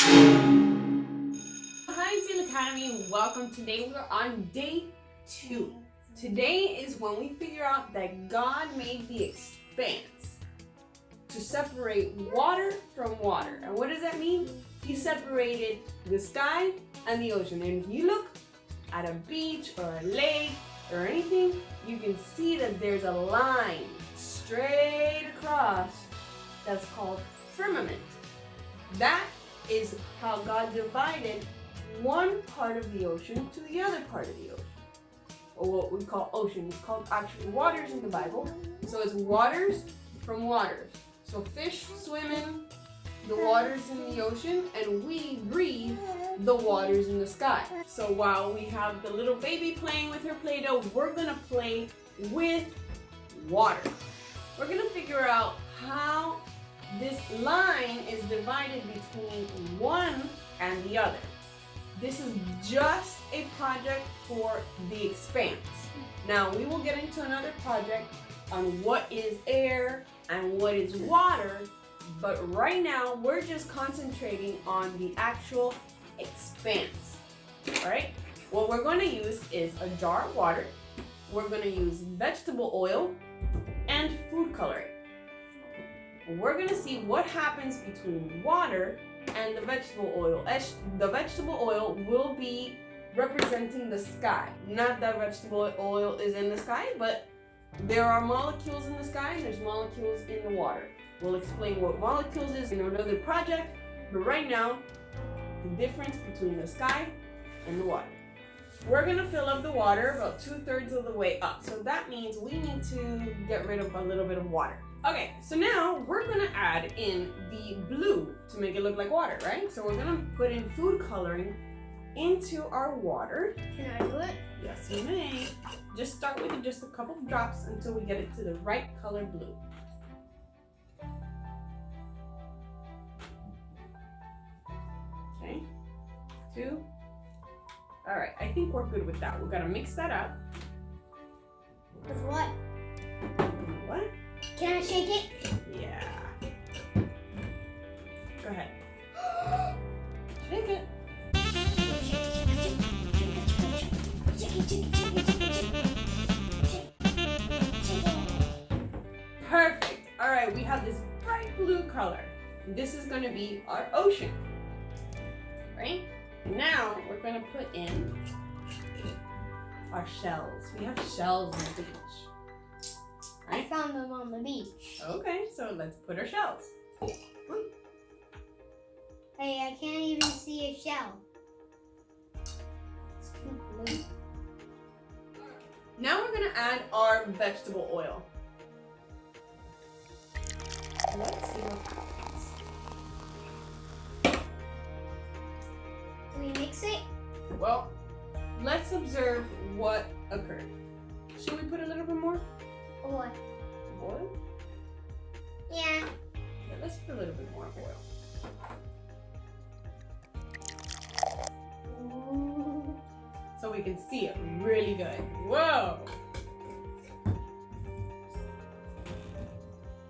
Hi Zeal Academy, welcome. Today we're on day 2. Today is when we figure out that God made the expanse to separate water from water. And what does that mean? He separated the sky and the ocean. And if you look at a beach or a lake or anything, you can see that there's a line straight across that's called firmament. That is how God divided one part of the ocean to the other part of the ocean, or what we call ocean. It's called actually waters in the Bible. So it's waters from waters. So fish swim in the waters in the ocean, and we breathe the waters in the sky. So while we have the little baby playing with her Play-Doh, we're gonna play with water. We're gonna figure out how this line is divided between one and the other. This is just a project for the expanse. Now we will get into another project on what is air and what is water, but right now we're just concentrating on the actual expanse. All right? What we're going to use is a jar of water. We're going to use vegetable oil and food coloring. We're going to see what happens between water and the vegetable oil. The vegetable oil will be representing the sky. Not that vegetable oil is in the sky, but there are molecules in the sky and there's molecules in the water. We'll explain what molecules is in another project, but right now, the difference between the sky and the water. We're gonna fill up the water about 2/3 of the way up. So that means we need to get rid of a little bit of water. Okay, so now we're gonna add in the blue to make it look like water, right? So we're gonna put in food coloring into our water. Can I do it? Yes, you may. Just start with just a couple of drops until we get it to the right color blue. Okay, 2. All right, I think we're good with that. We're gonna mix that up. With what? What? Can I shake it? Yeah. Go ahead. Shake it. Perfect. All right, we have this bright blue color. This is going to be our ocean, right? Now we're going to put in our shells. We have shells on the beach. I found them on the beach. Okay, so let's put our shells. Hey, I can't even see a shell. It's too blue. Now we're going to add our vegetable oil. Let's see what happens. Do we mix it? Well, let's observe what occurred. Should we put a little bit more Or what? oil? Yeah. Yeah, let's put a little bit more oil. Ooh. So we can see it really good. Whoa!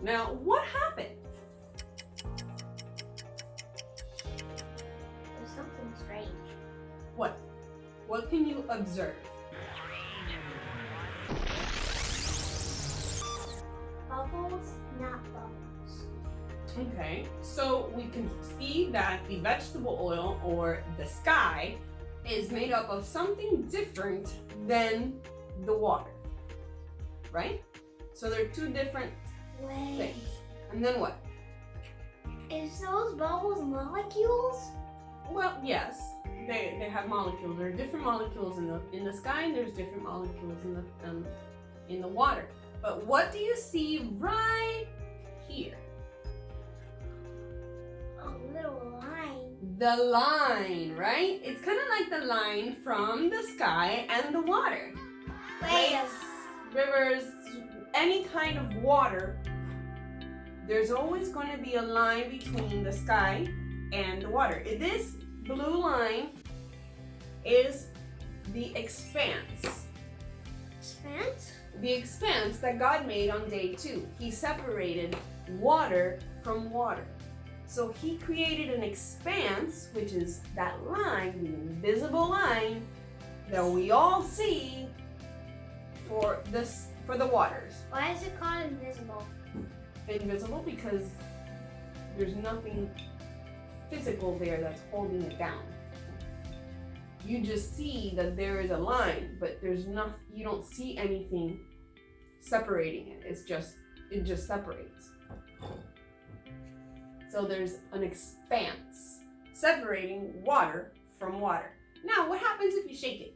Now, what happened? There's something strange. What? What can you observe? Bubbles, not bubbles. Okay, so we can see that the vegetable oil or the sky is made up of something different than the water, right? So they're two different Wait. things. And then what? Is those bubbles molecules? Well, yes, they have molecules. There are different molecules in the sky, and there's different molecules in the water. But what do you see right here? A little line. The line, right? It's kind of like the line from the sky and the water. Wait. Lakes, rivers, any kind of water, there's always going to be a line between the sky and the water. This blue line is the expanse. Expanse? The expanse that God made on day 2. He separated water from water. So he created an expanse, which is that line, the invisible line that we all see for the waters. Why is it called invisible? Invisible because there's nothing physical there that's holding it down. You just see that there is a line, but you don't see anything separating it. It just separates. So there's an expanse separating water from water. Now, what happens if you shake it?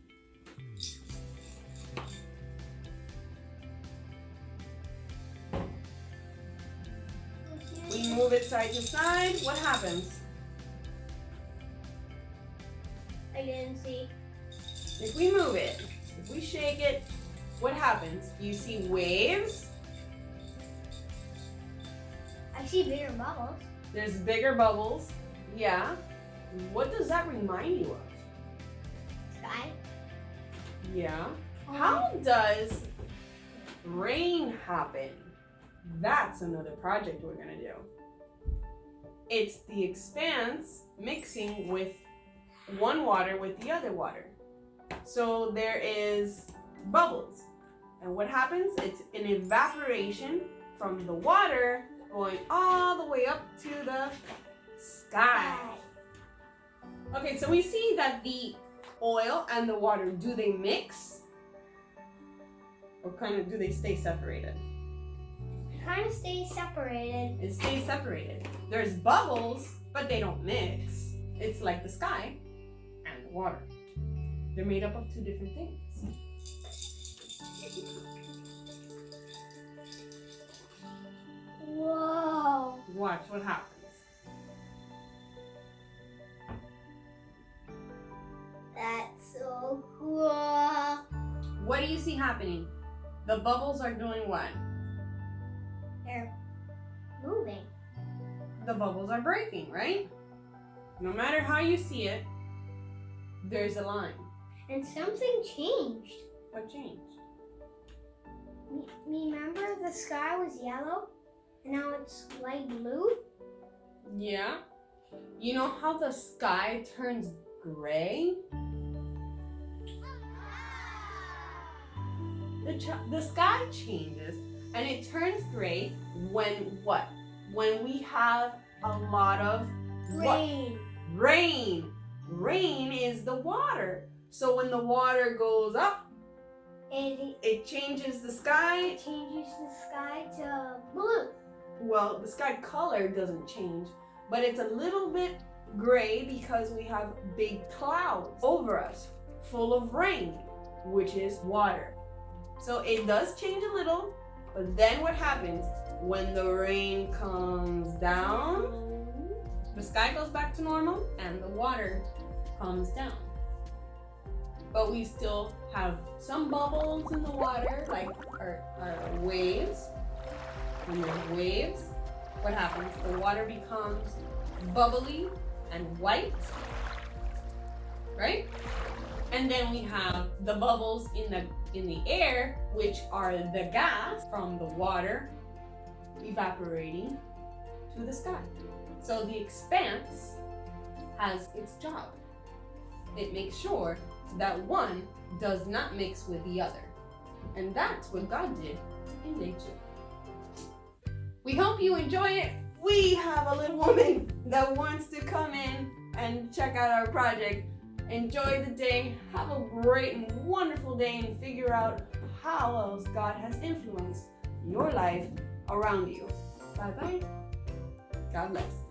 We move it side to side. What happens? I didn't see. If we move it, if we shake it, what happens? You see waves. I see bigger bubbles. There's bigger bubbles. Yeah. What does that remind you of? Sky. Yeah. How does rain happen? That's another project we're gonna do. It's the expanse mixing with one water with the other water. So there is bubbles. And what happens? It's an evaporation from the water going all the way up to the sky. Okay, so we see that the oil and the water, do they mix? Or kind of do they stay separated? Kind of stays separated. It stays separated. There's bubbles, but they don't mix. It's like the sky and the water. They're made up of two different things. Whoa. Watch what happens. That's so cool. What do you see happening? The bubbles are doing what? They're moving. The bubbles are breaking, right? No matter how you see it, there's a line. And something changed. What changed? Remember the sky was yellow and now it's light blue? Yeah. You know how the sky turns gray? The sky changes and it turns gray when what? When we have a lot of Rain. What? Rain. Rain is the water. So when the water goes up, it changes the sky. It changes the sky to blue. Well, the sky color doesn't change, but it's a little bit gray because we have big clouds over us full of rain, which is water. So it does change a little, but then what happens when the rain comes down? The sky goes back to normal and the water comes down. But we still have some bubbles in the water, like our waves. When there's waves, what happens? The water becomes bubbly and white, right? And then we have the bubbles in the air, which are the gas from the water evaporating to the sky. So the expanse has its job. It makes sure that one does not mix with the other. And that's what God did in nature. We hope you enjoy it. We have a little woman that wants to come in and check out our project. Enjoy the day. Have a great and wonderful day and figure out how else God has influenced your life around you. Bye-bye. God bless.